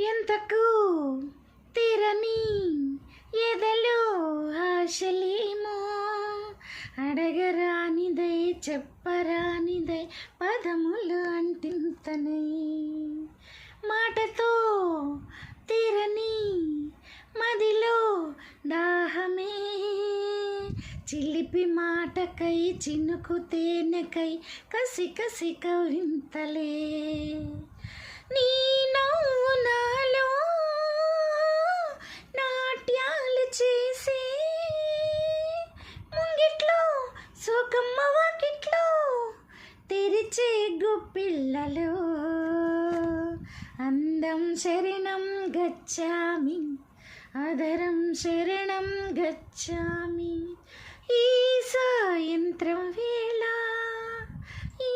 ఎంతకు తీరని ఎదలో ఆశలేమో అడగరానిదై చెప్పరానిదై పదములు అంటింతనై మాటతో తీరని మదిలో దాహమే చిలిపి మాటకై చినుకు తేనెకై కసి కసి కవింతలే నీ నవ్వు నాలో నాట్యాలు చేసి ముంగిట్లో సోకమ్మ వాకిట్లో తెరిచే గుప్పిళ్ళలో అందం శరణం గచ్చామి అదరం శరణం గచ్చామి ఈ సాయంత్రం వేళ ఈ